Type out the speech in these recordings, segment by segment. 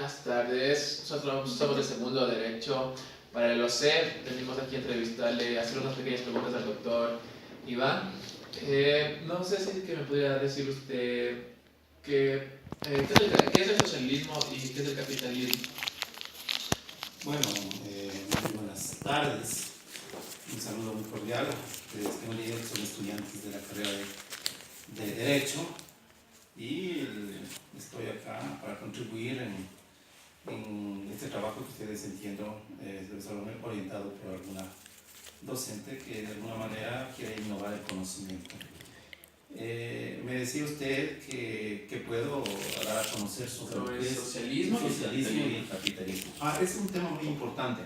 buenas tardes. Nosotros somos de Segundo Derecho. Para el OCE, venimos aquí a entrevistarle, a hacer unas pequeñas preguntas al doctor Iván. No sé si que me pudiera decir usted qué es el socialismo y qué es el capitalismo. Bueno, muy buenas tardes. Un saludo muy cordial. Ustedes tengo entendido que son estudiantes de la carrera de Derecho y estoy acá para contribuir en este trabajo que ustedes entiendo debe ser orientado por alguna docente que de alguna manera quiere innovar el conocimiento. Me decía usted que puedo dar a conocer sobre el socialismo y el capitalismo. Es un tema muy importante.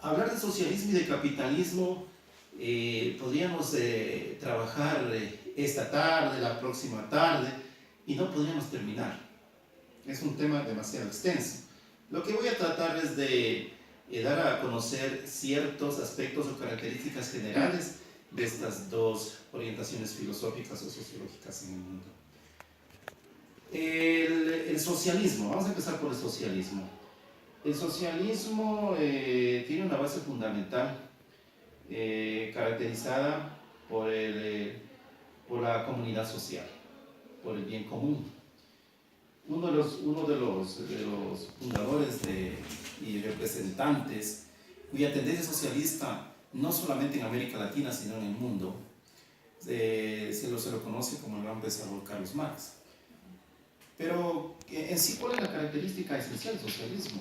Hablar de socialismo y de capitalismo podríamos trabajar esta tarde, la próxima tarde, y no podríamos terminar. Es un tema demasiado extenso. Lo que voy a tratar es de dar a conocer ciertos aspectos o características generales de estas dos orientaciones filosóficas o sociológicas en el mundo. El socialismo, vamos a empezar por el socialismo. El socialismo tiene una base fundamental caracterizada por la comunidad social, por el bien común. Uno de los fundadores y representantes cuya tendencia socialista, no solamente en América Latina, sino en el mundo, se lo conoce como el gran pensador Carlos Marx. Pero en sí, ¿cuál es la característica esencial del socialismo?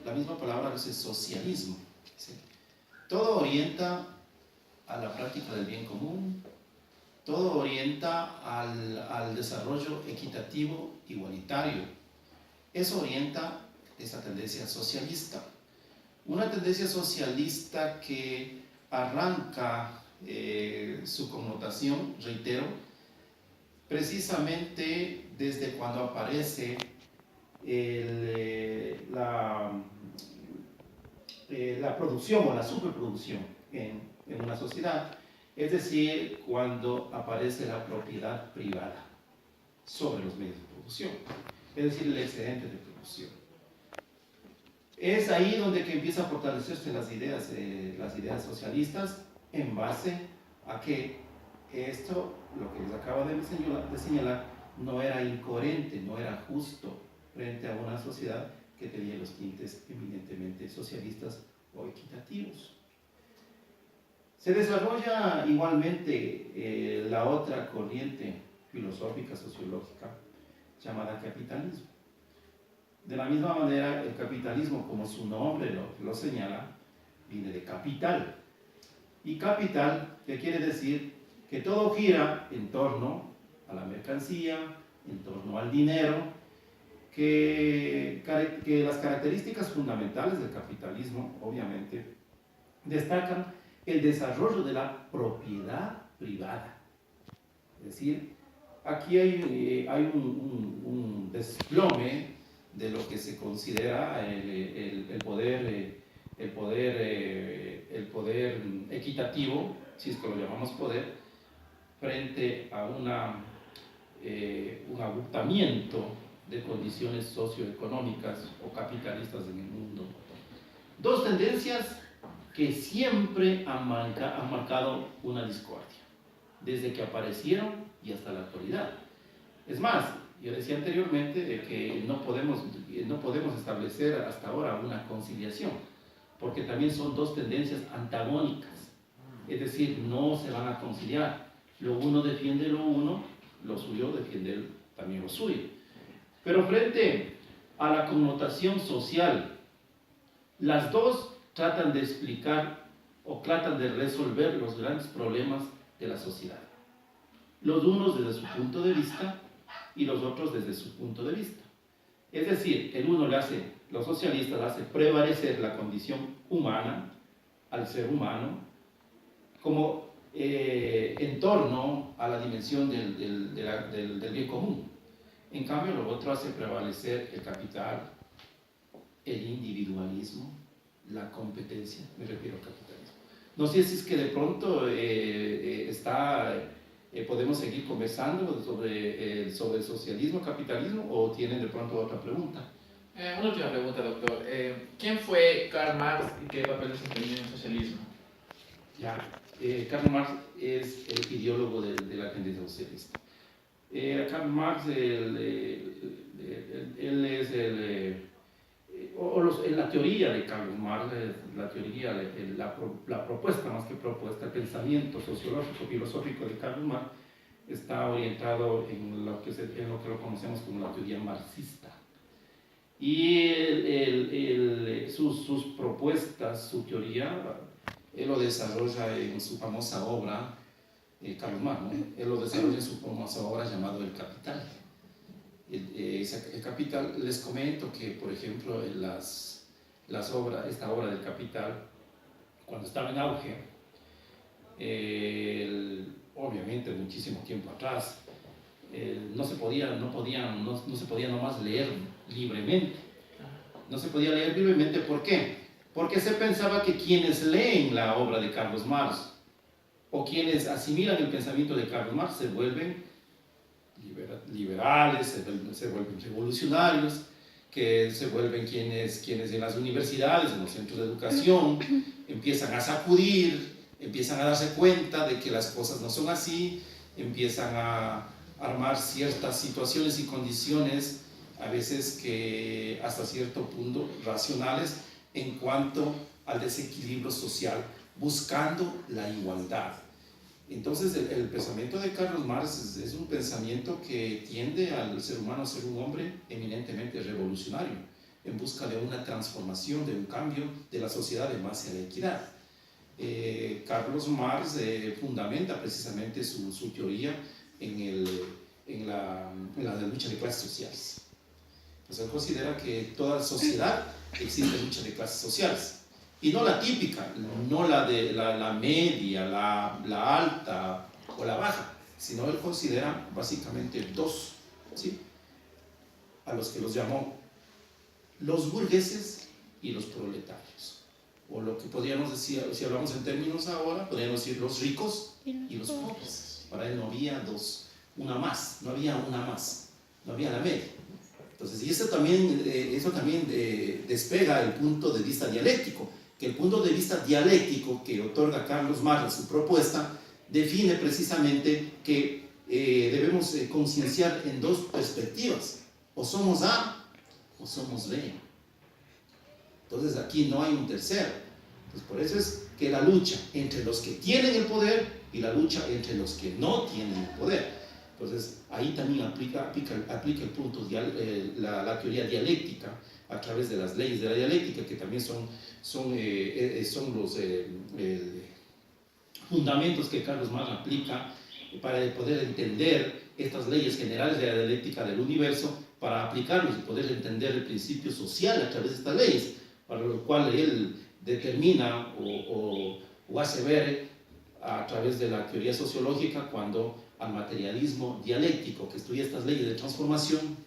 La misma palabra es socialismo. ¿Sí? Todo orienta a la práctica del bien común, todo orienta al desarrollo equitativo, igualitario. Eso orienta esa tendencia socialista. Una tendencia socialista que arranca su connotación, reitero, precisamente desde cuando aparece la producción o la superproducción en una sociedad, es decir, cuando aparece la propiedad privada sobre los medios de producción, es decir, el excedente de producción. Es ahí donde que empieza a fortalecerse las ideas socialistas en base a que esto, lo que les acabo de señalar, no era incoherente, no era justo frente a una sociedad que tenía los tintes eminentemente socialistas o equitativos. Se desarrolla igualmente la otra corriente filosófica, sociológica, llamada capitalismo. De la misma manera, el capitalismo, como su nombre lo señala, viene de capital. Y capital, ¿qué quiere decir? Que todo gira en torno a la mercancía, en torno al dinero, que las características fundamentales del capitalismo, obviamente, destacan el desarrollo de la propiedad privada. Es decir, aquí hay un desplome de lo que se considera el poder equitativo, si es que lo llamamos poder, frente a un agotamiento de condiciones socioeconómicas o capitalistas en el mundo. Dos tendencias que siempre han marcado una discordia, desde que aparecieron y hasta la actualidad. Es más, yo decía anteriormente de que no podemos establecer hasta ahora una conciliación, porque también son dos tendencias antagónicas, es decir, no se van a conciliar. Lo uno defiende lo uno, lo suyo defiende también lo suyo. Pero frente a la connotación social, las dos tratan de explicar o tratan de resolver los grandes problemas de la sociedad. Los unos desde su punto de vista y los otros desde su punto de vista. Es decir, los socialistas hacen prevalecer la condición humana al ser humano como en torno a la dimensión del bien común. En cambio, lo otro hace prevalecer el capital, el individualismo, la competencia, me refiero al capitalismo. No sé si es que de pronto está ¿Podemos seguir conversando sobre el socialismo, capitalismo, o tienen de pronto otra pregunta? Una última pregunta, doctor. ¿Quién fue Karl Marx y qué papel desempeñó en el socialismo? Ya, Karl Marx es el ideólogo de la tendencia socialista. Karl Marx, él es en la teoría de Karl Marx, la propuesta, más que propuesta, el pensamiento sociológico, filosófico de Karl Marx está orientado en lo que lo conocemos como la teoría marxista. Y sus propuestas, su teoría, él lo desarrolla en su famosa obra, Karl Marx, ¿no? Él lo desarrolla en su famosa obra llamado El Capital. El Capital, les comento que, por ejemplo, esta obra del Capital, cuando estaba en auge, obviamente muchísimo tiempo atrás, no se podía nomás leer libremente. No se podía leer libremente, ¿por qué? Porque se pensaba que quienes leen la obra de Karl Marx o quienes asimilan el pensamiento de Karl Marx se vuelven liberales, se vuelven revolucionarios, que se vuelven quienes en las universidades, en los centros de educación, empiezan a sacudir, empiezan a darse cuenta de que las cosas no son así, empiezan a armar ciertas situaciones y condiciones, a veces que hasta cierto punto racionales, en cuanto al desequilibrio social, buscando la igualdad. Entonces el pensamiento de Karl Marx es un pensamiento que tiende al ser humano a ser un hombre eminentemente revolucionario, en busca de una transformación, de un cambio de la sociedad en base a la equidad. Karl Marx fundamenta precisamente su teoría en la lucha de clases sociales. Pues él considera que toda sociedad existe lucha de clases sociales. Y no la típica, no la de la media, la alta o la baja, sino él considera básicamente dos, ¿sí? A los que los llamó los burgueses y los proletarios. O lo que podríamos decir, si hablamos en términos ahora, podríamos decir los ricos y los pobres. Para él no había una más, no había la media. Entonces, y eso también despega el punto de vista dialéctico, que el punto de vista dialéctico que otorga Karl Marx a su propuesta define precisamente que debemos concienciar en dos perspectivas, o somos A o somos B. Entonces aquí no hay un tercero. Entonces, por eso es que la lucha entre los que tienen el poder y la lucha entre los que no tienen el poder. Entonces ahí también aplica el punto, la teoría dialéctica a través de las leyes de la dialéctica, que también son los fundamentos que Karl Marx aplica para poder entender estas leyes generales de la dialéctica del universo, para aplicarlos y poder entender el principio social a través de estas leyes, para lo cual él determina o hace ver a través de la teoría sociológica cuando al materialismo dialéctico que estudia estas leyes de transformación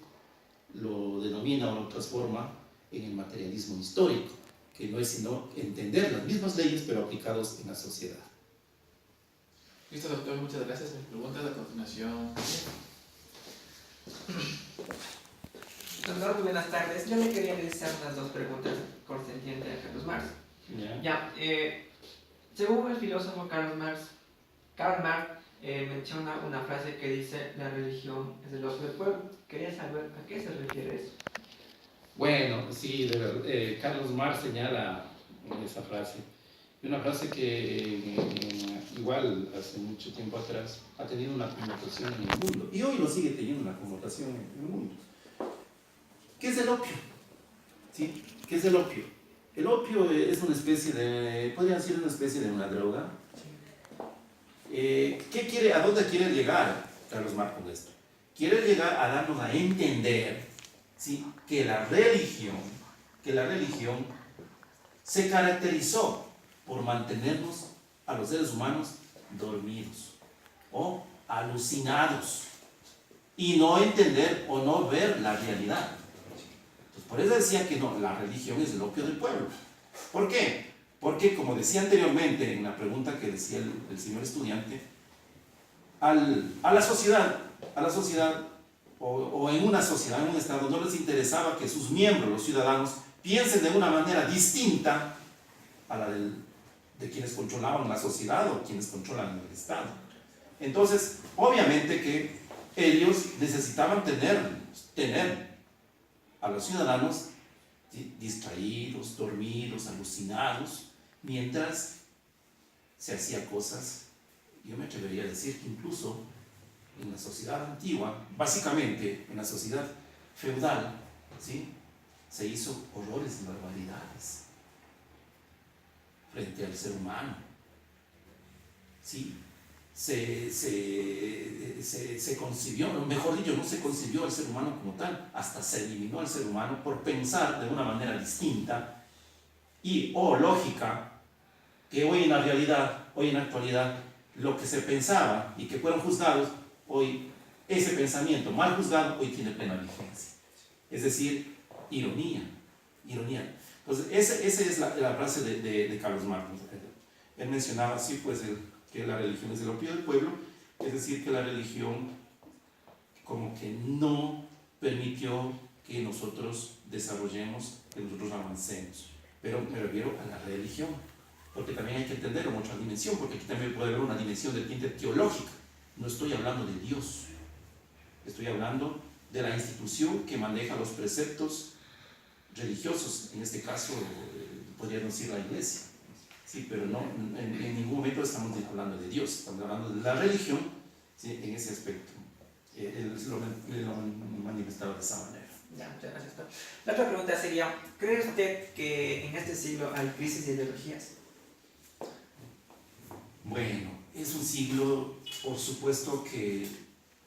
lo denomina o lo transforma en el materialismo histórico, que no es sino entender las mismas leyes pero aplicados en la sociedad. Listo, doctor, muchas gracias. Mis preguntas a continuación. Doctor, muy buenas tardes. Yo le quería realizar unas dos preguntas correspondientes a Karl Marx. Según el filósofo Karl Marx menciona una frase que dice: la religión es el ocio del pueblo. Quería saber a qué se refiere eso. Bueno, sí, Karl Marx señala esa frase. Una frase que igual hace mucho tiempo atrás ha tenido una connotación en el mundo y hoy lo sigue teniendo una connotación en el mundo. ¿Qué es el opio? ¿Sí? ¿Qué es el opio? El opio es una especie de, podría ser una especie de una droga. ¿A dónde quiere llegar Karl Marx con esto? Quiere llegar a darnos a entender, ¿sí?, que la religión se caracterizó por mantenernos a los seres humanos dormidos o alucinados y no entender o no ver la realidad. Entonces, por eso decía que no, la religión es el opio del pueblo. ¿Por qué? Porque, como decía anteriormente en la pregunta que decía el señor estudiante, a la sociedad, o en una sociedad, en un Estado, no les interesaba que sus miembros, los ciudadanos, piensen de una manera distinta a la de quienes controlaban la sociedad o quienes controlan el Estado. Entonces, obviamente que ellos necesitaban tener a los ciudadanos distraídos, dormidos, alucinados, mientras se hacía cosas, yo me atrevería a decir que incluso en la sociedad antigua, básicamente en la sociedad feudal, ¿sí?, se hizo horrores y barbaridades frente al ser humano, ¿sí? Se concibió, mejor dicho, no se concibió al ser humano como tal, hasta se eliminó al ser humano por pensar de una manera distinta o lógica, que hoy en la realidad, hoy en la actualidad, lo que se pensaba y que fueron juzgados, hoy ese pensamiento mal juzgado hoy tiene plena vigencia. Es decir, ironía. Entonces, esa es la frase de Carlos Marx. Él mencionaba así, pues, que la religión es el opio del pueblo, es decir, que la religión como que no permitió que nosotros desarrollemos, que nosotros avancemos. Pero me refiero a la religión, porque también hay que entenderlo en otra dimensión, porque aquí también puede haber una dimensión de tinte teológica. No estoy hablando de Dios, estoy hablando de la institución que maneja los preceptos religiosos, en este caso podríamos decir la iglesia, sí, pero no, en ningún momento estamos hablando de Dios, estamos hablando de la religión, ¿sí?, en ese aspecto. Él lo manifestaba de esa manera. Ya, muchas gracias. La otra pregunta sería, ¿cree usted que en este siglo hay crisis de ideologías? Bueno, es un siglo, por supuesto que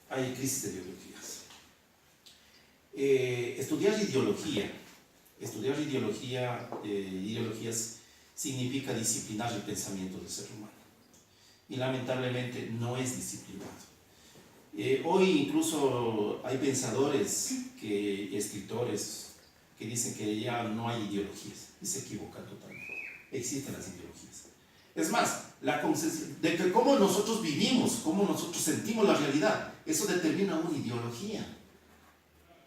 hay crisis de ideologías. Estudiar ideologías significa disciplinar el pensamiento del ser humano. Y lamentablemente no es disciplinado. Hoy incluso hay pensadores, escritores, que dicen que ya no hay ideologías, y se equivocan totalmente. Existen las ideologías. Es más, la concepción de que cómo nosotros vivimos, cómo nosotros sentimos la realidad, eso determina una ideología.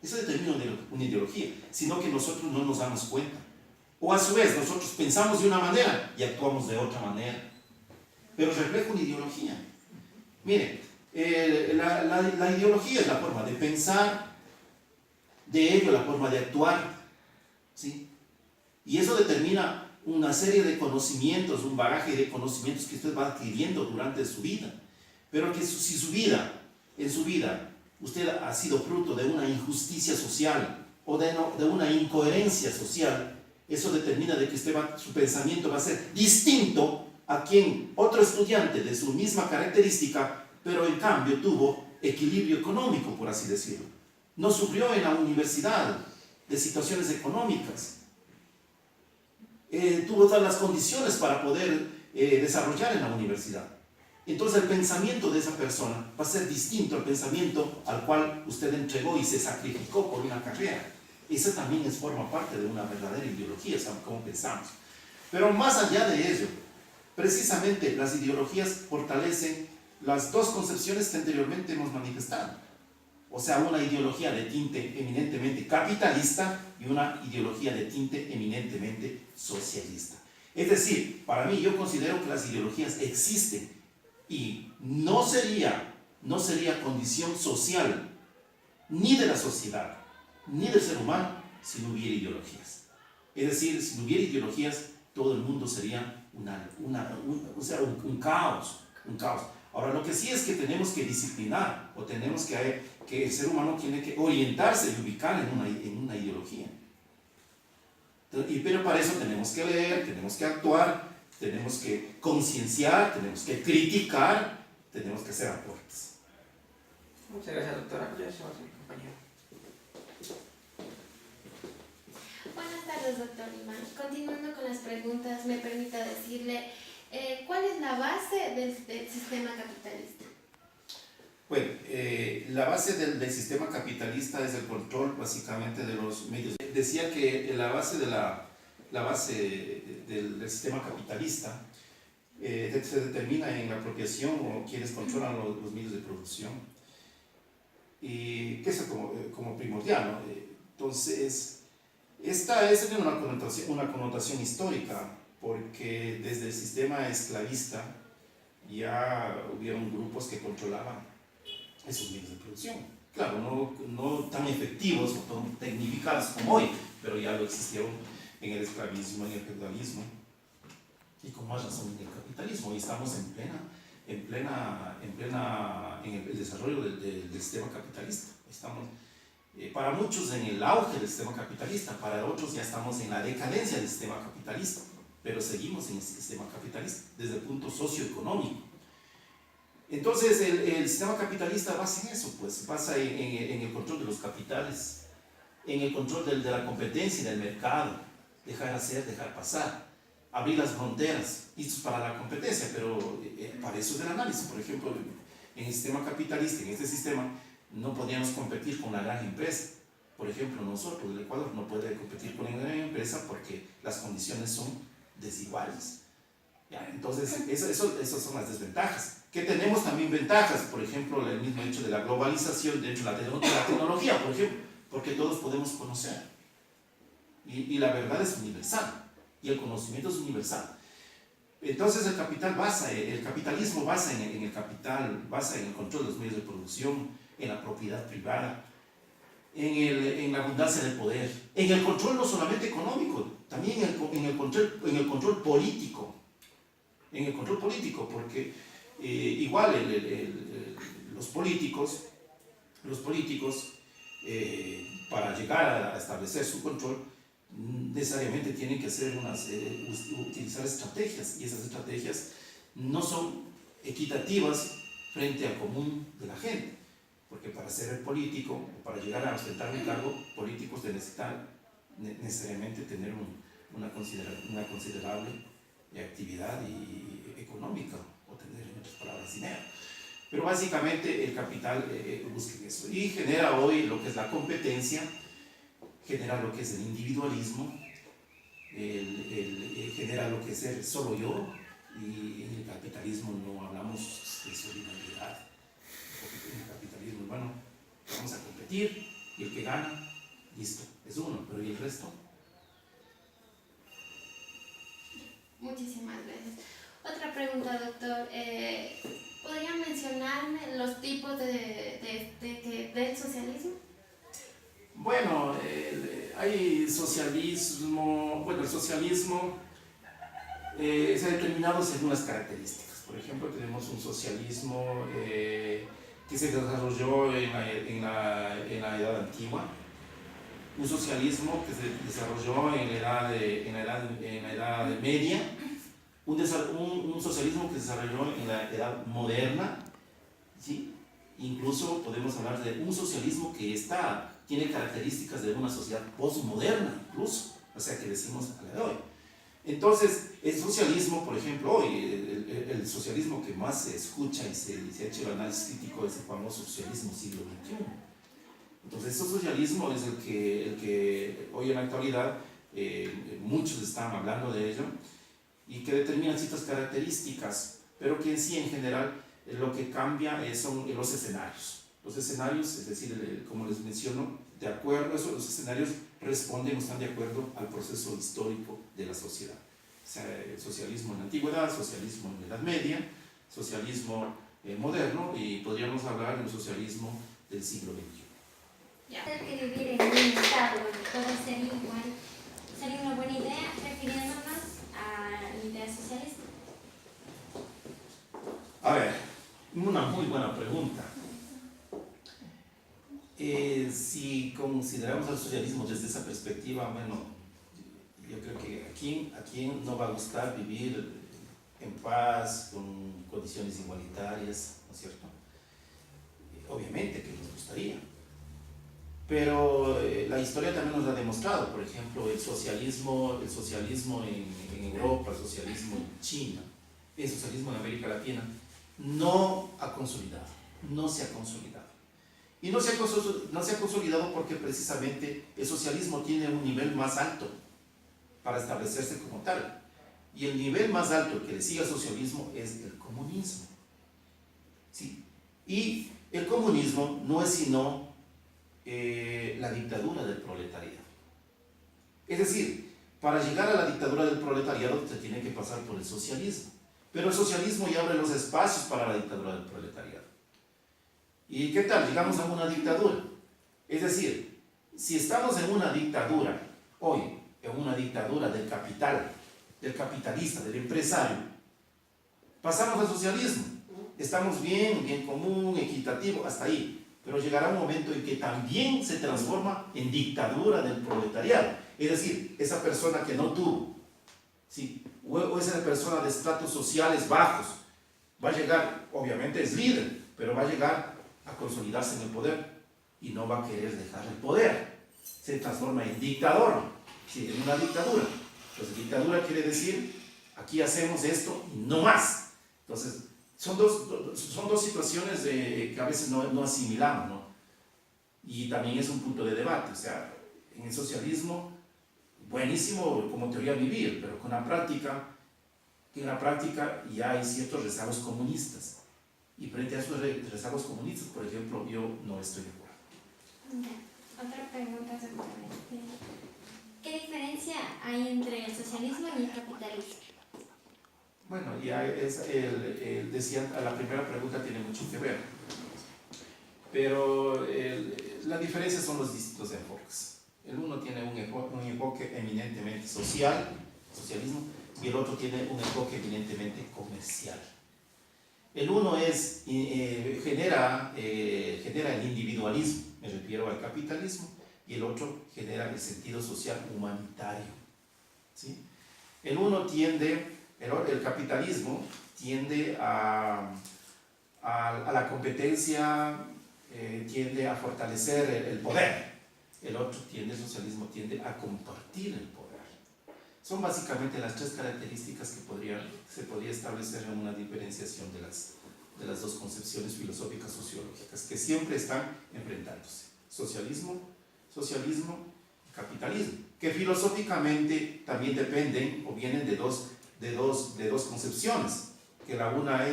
Eso determina una ideología, sino que nosotros no nos damos cuenta. O a su vez, nosotros pensamos de una manera y actuamos de otra manera. Pero refleja una ideología. Miren, la ideología es la forma de pensar, de ello la forma de actuar, ¿sí? Y eso determina una serie de conocimientos, un bagaje de conocimientos que usted va adquiriendo durante su vida. Pero que si en su vida, usted ha sido fruto de una injusticia social o de una incoherencia social, eso determina de que su pensamiento va a ser distinto a quien otro estudiante de su misma característica, pero en cambio tuvo equilibrio económico, por así decirlo. No sufrió en la universidad de situaciones económicas. Tuvo todas las condiciones para poder desarrollar en la universidad. Entonces el pensamiento de esa persona va a ser distinto al pensamiento al cual usted entregó y se sacrificó por una carrera. Eso también forma parte de una verdadera ideología, ¿saben cómo pensamos? Pero más allá de ello, precisamente las ideologías fortalecen las dos concepciones que anteriormente hemos manifestado. O sea, una ideología de tinte eminentemente capitalista y una ideología de tinte eminentemente socialista. Es decir, para mí yo considero que las ideologías existen y no sería condición social ni de la sociedad ni del ser humano si no hubiera ideologías. Es decir, si no hubiera ideologías, todo el mundo sería un caos. Ahora, lo que sí es que tenemos que disciplinar, o tenemos que el ser humano tiene que orientarse y ubicar en una ideología. Pero para eso tenemos que leer, tenemos que actuar, tenemos que concienciar, tenemos que criticar, tenemos que hacer aportes. Muchas gracias, doctora. Ya se va a mi compañero. Buenas tardes, doctor Iván. Continuando con las preguntas, me permita decirle, ¿cuál es la base del sistema capitalista? Bueno, la base del sistema capitalista es el control básicamente de los medios. Decía que la base del sistema capitalista se determina en la apropiación o quienes controlan los medios de producción. Y que eso como primordial, ¿no? Entonces, esta tiene una connotación histórica, porque desde el sistema esclavista ya hubieron grupos que controlaban esos medios de producción. Claro, no tan efectivos o tan tecnificados como hoy, pero ya lo existieron en el esclavismo, en el feudalismo y con más razón en el capitalismo. Y estamos en el desarrollo del sistema capitalista. Estamos, para muchos, en el auge del sistema capitalista, para otros ya estamos en la decadencia del sistema capitalista, pero seguimos en el sistema capitalista desde el punto socioeconómico. Entonces, el sistema capitalista basa en eso, pues, basa en el control de los capitales, en el control de la competencia y del mercado, dejar hacer, dejar pasar, abrir las fronteras. Esto es para la competencia, pero para eso es el análisis. Por ejemplo, en el sistema capitalista, en este sistema, no podíamos competir con la gran empresa. Por ejemplo, nosotros, el Ecuador, no puede competir con la gran empresa porque las condiciones son desiguales. ¿Ya? Entonces, esas son las desventajas. Que tenemos también ventajas, por ejemplo, el mismo hecho de la globalización dentro de la tecnología, por ejemplo, porque todos podemos conocer. Y la verdad es universal, y el conocimiento es universal. Entonces el capitalismo basa en el capital, basa en el control de los medios de producción, en la propiedad privada, en la abundancia del poder, en el control no solamente económico, también en el control político. En el control político, porque igual los políticos, para llegar a establecer su control, necesariamente tienen que utilizar estrategias, y esas estrategias no son equitativas frente al común de la gente, porque para ser político o para llegar a ostentar un cargo político se necesita necesariamente tener una considerable actividad económica, o tener, en otras palabras, dinero. Pero básicamente el capital busca eso y genera hoy lo que es la competencia, genera lo que es el individualismo, genera lo que es el solo yo, y en el capitalismo no hablamos de solidaridad, porque en el capitalismo, bueno, vamos a competir y el que gana, listo, es uno, pero ¿y el resto? Muchísimas gracias. Otra pregunta, doctor. ¿Podría mencionarme los tipos del socialismo? Bueno, hay socialismo, el socialismo se ha determinado según las características. Por ejemplo, tenemos un socialismo que se desarrolló en la Edad Antigua, un socialismo que se desarrolló en la Edad Media, un socialismo que se desarrolló en la Edad Moderna, ¿sí? Incluso podemos hablar de un socialismo que tiene características de una sociedad postmoderna, incluso, o sea, que decimos a la de hoy. Entonces, el socialismo, por ejemplo, hoy, el socialismo que más se escucha y se ha hecho el análisis crítico es el famoso socialismo siglo XXI. Entonces, ese socialismo es el que hoy en la actualidad muchos están hablando de ello y que determina ciertas características, pero que en sí, en general, lo que cambia son los escenarios. Los escenarios, es decir, como les menciono, de acuerdo a eso, los escenarios responden o están de acuerdo al proceso histórico de la sociedad. O sea, el socialismo en la antigüedad, socialismo en la Edad Media, socialismo moderno, y podríamos hablar de un socialismo del siglo XXI. Ya. Que vivir en un estado donde todo sería igual sería una buena idea, refiriéndonos a la idea socialista. A ver, una muy buena pregunta. Si consideramos el socialismo desde esa perspectiva, bueno, yo creo que a quién no va a gustar vivir en paz, con condiciones igualitarias, ¿no es cierto? Obviamente que nos gustaría. Pero la historia también nos ha demostrado, por ejemplo, el socialismo en Europa, el socialismo en China, el socialismo en América Latina, no ha consolidado, no se ha consolidado. Y no se ha consolidado porque precisamente el socialismo tiene un nivel más alto para establecerse como tal. Y el nivel más alto, el que le sigue al socialismo, es el comunismo. ¿Sí? Y el comunismo no es sino la dictadura del proletariado. Es decir, para llegar a la dictadura del proletariado se tiene que pasar por el socialismo. Pero el socialismo ya abre los espacios para la dictadura del proletariado. ¿Y qué tal? Llegamos a una dictadura. Es decir, si estamos en una dictadura, hoy, en una dictadura del capital, del capitalista, del empresario, pasamos al socialismo. Estamos bien, bien común, equitativo, hasta ahí. Pero llegará un momento en que también se transforma en dictadura del proletariado. Es decir, esa persona que no tuvo, ¿sí? o esa persona de estratos sociales bajos, va a llegar, obviamente es líder, pero va a llegar a consolidarse en el poder y no va a querer dejar el poder. Se transforma en dictador, ¿sí? En una dictadura. Entonces, dictadura quiere decir, aquí hacemos esto y no más. Entonces, son dos situaciones que a veces no asimilamos, ¿no? Y también es un punto de debate. O sea, en el socialismo, buenísimo como teoría vivir, pero en la práctica ya hay ciertos rezagos comunistas. Y frente a esos rezagos comunistas, por ejemplo, yo no estoy de acuerdo. Ya. Otra pregunta seguramente. ¿Qué diferencia hay entre el socialismo y el capitalismo? Bueno, ya decía, la primera pregunta tiene mucho que ver, pero la diferencia son los distintos enfoques. El uno tiene un enfoque eminentemente social, socialismo, y el otro tiene un enfoque eminentemente comercial. El uno genera el individualismo, me refiero al capitalismo, y el otro genera el sentido social humanitario, ¿sí? El capitalismo tiende a la competencia, tiende a fortalecer el poder. El socialismo tiende a compartir el poder. Son básicamente las tres características que se podría establecer en una diferenciación de las dos concepciones filosóficas sociológicas que siempre están enfrentándose. Socialismo, capitalismo, que filosóficamente también dependen o vienen de dos concepciones, que la una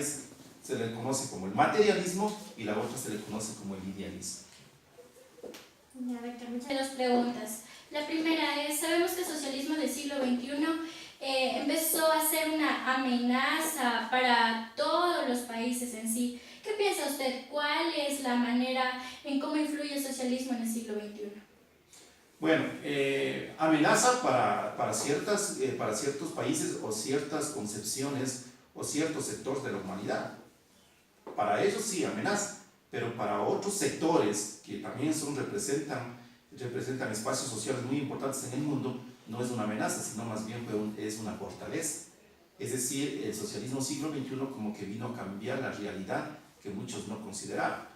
se le conoce como el materialismo y la otra se le conoce como el idealismo. Ya, Víctor, muchas dos preguntas. La primera es, sabemos que el socialismo del siglo XXI empezó a ser una amenaza para todos los países en sí. ¿Qué piensa usted? ¿Cuál es la manera en cómo influye el socialismo en el siglo XXI? Bueno, amenaza para ciertos países o ciertas concepciones o ciertos sectores de la humanidad. Para ellos sí, amenaza, pero para otros sectores que también representan espacios sociales muy importantes en el mundo, no es una amenaza, sino más bien es una fortaleza. Es decir, el socialismo siglo XXI como que vino a cambiar la realidad que muchos no consideraban.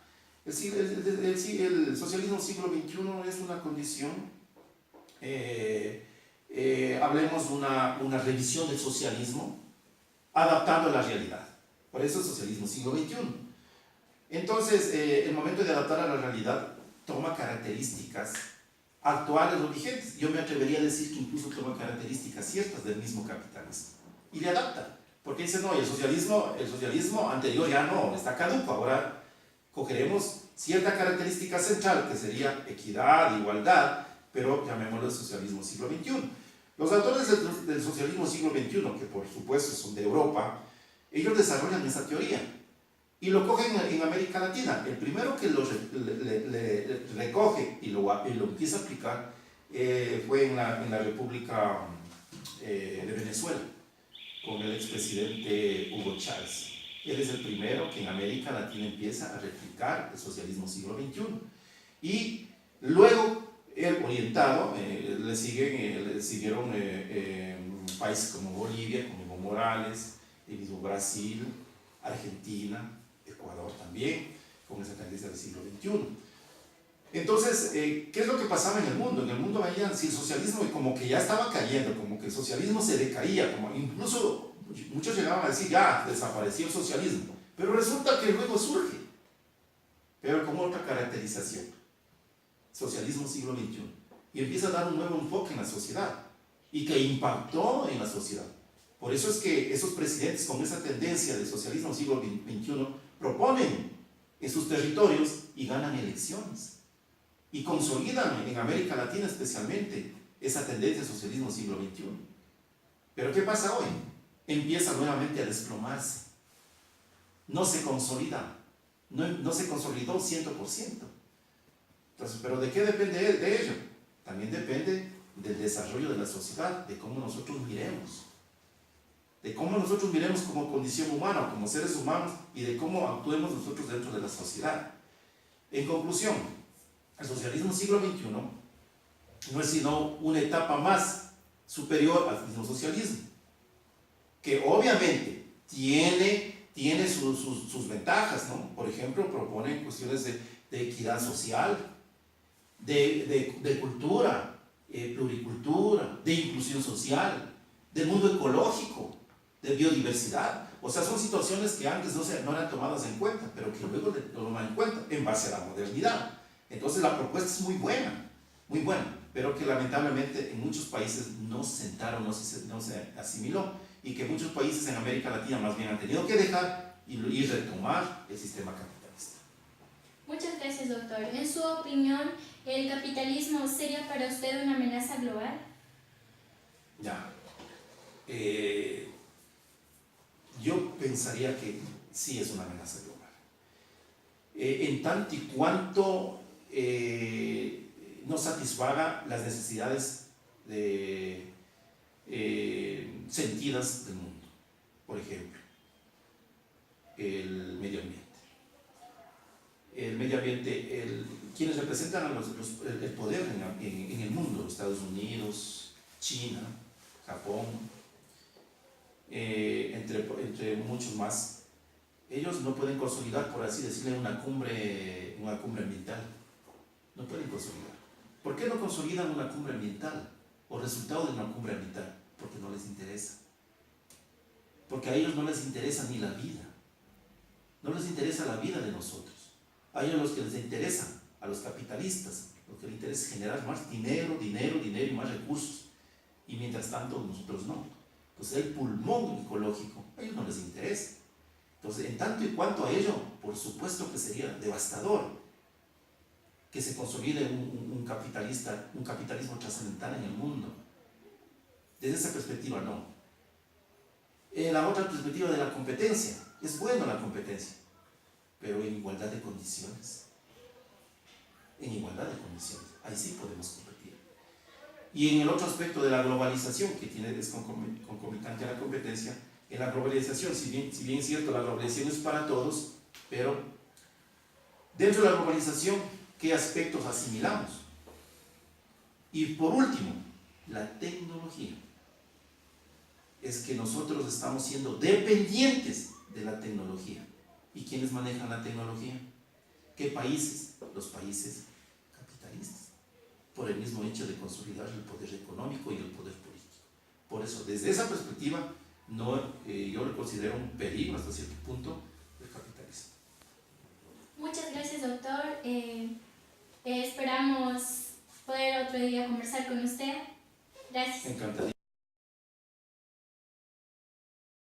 El socialismo siglo XXI es una condición, hablemos de una revisión del socialismo adaptando a la realidad. Por eso el socialismo siglo XXI. Entonces, el momento de adaptar a la realidad toma características actuales o vigentes. Yo me atrevería a decir que incluso toma características ciertas del mismo capitalismo y le adapta. Porque dice, no, el socialismo anterior ya no, está caduco, ahora cogeremos cierta característica central que sería equidad, igualdad, pero llamémoslo socialismo siglo XXI. Los autores del socialismo siglo XXI, que por supuesto son de Europa, ellos desarrollan esa teoría y lo cogen en América Latina. El primero que lo recoge y lo empieza a aplicar fue en la República de Venezuela, con el expresidente Hugo Chávez. Él es el primero que en América Latina empieza a replicar el socialismo siglo XXI. Y luego, el orientado, le siguieron países como Bolivia, como Evo Morales, el mismo Brasil, Argentina, Ecuador también, con esa tendencia del siglo XXI. Entonces, ¿qué es lo que pasaba en el mundo? En el mundo veían si el socialismo como que ya estaba cayendo, como que el socialismo se decaía, como incluso muchos llegaban a decir, ya desapareció el socialismo, pero resulta que luego surge, pero con otra caracterización, socialismo siglo XXI, y empieza a dar un nuevo enfoque en la sociedad, y que impactó en la sociedad. Por eso es que esos presidentes con esa tendencia de socialismo del siglo XXI proponen en sus territorios y ganan elecciones. Y consolidan en América Latina especialmente esa tendencia de socialismo del siglo XXI. Pero ¿qué pasa hoy? Empieza nuevamente a desplomarse. No se consolida. No se consolidó 100%. Entonces, ¿pero de qué depende de ello? También depende del desarrollo de la sociedad, de cómo nosotros miremos. De cómo nosotros miremos como condición humana, como seres humanos, y de cómo actuemos nosotros dentro de la sociedad. En conclusión, el socialismo del siglo XXI no es sino una etapa más superior al mismo socialismo, que obviamente tiene sus ventajas, ¿no? Por ejemplo, propone cuestiones de equidad social, de cultura, pluricultura, de inclusión social, del mundo ecológico, de biodiversidad. O sea, son situaciones que antes no eran tomadas en cuenta, pero que luego lo toman en cuenta en base a la modernidad. Entonces la propuesta es muy buena, pero que lamentablemente en muchos países no se sentaron, no se asimiló, y que muchos países en América Latina más bien han tenido que dejar y retomar el sistema capitalista. Muchas gracias, doctor. En su opinión, ¿el capitalismo sería para usted una amenaza global? Ya. Yo pensaría que sí es una amenaza global. En tanto y cuanto no satisfaga las necesidades sentidas del mundo. Por ejemplo, el medio ambiente. El medio ambiente, quienes representan el poder en el mundo, Estados Unidos, China, Japón, entre muchos más, ellos no pueden consolidar, por así decirlo, una cumbre ambiental. No pueden consolidar. ¿Por qué no consolidan una cumbre ambiental o resultado de una cumbre ambiental? Porque no les interesa. Porque a ellos no les interesa ni la vida. No les interesa la vida de nosotros. A ellos los que les interesa, a los capitalistas, lo que les interesa es generar más dinero y más recursos. Y mientras tanto nosotros no. Entonces el pulmón ecológico a ellos no les interesa. Entonces, en tanto y cuanto a ello, por supuesto que sería devastador que se consolide un capitalismo trascendental en el mundo. Desde esa perspectiva no. La otra perspectiva de la competencia, es buena la competencia, pero en igualdad de condiciones. En igualdad de condiciones, ahí sí podemos competir. Y en el otro aspecto de la globalización, que es concomitante a la competencia, en la globalización, si bien es cierto, la globalización es para todos, pero dentro de la globalización, ¿qué aspectos asimilamos? Y por último, la tecnología. Es que nosotros estamos siendo dependientes de la tecnología. ¿Y quiénes manejan la tecnología? ¿Qué países? Los países capitalistas, por el mismo hecho de consolidar el poder económico y el poder político. Por eso, desde esa perspectiva, yo lo considero un peligro hasta cierto punto del capitalismo. Muchas gracias, doctor. Esperamos poder otro día conversar con usted. Gracias. Encantadísimo.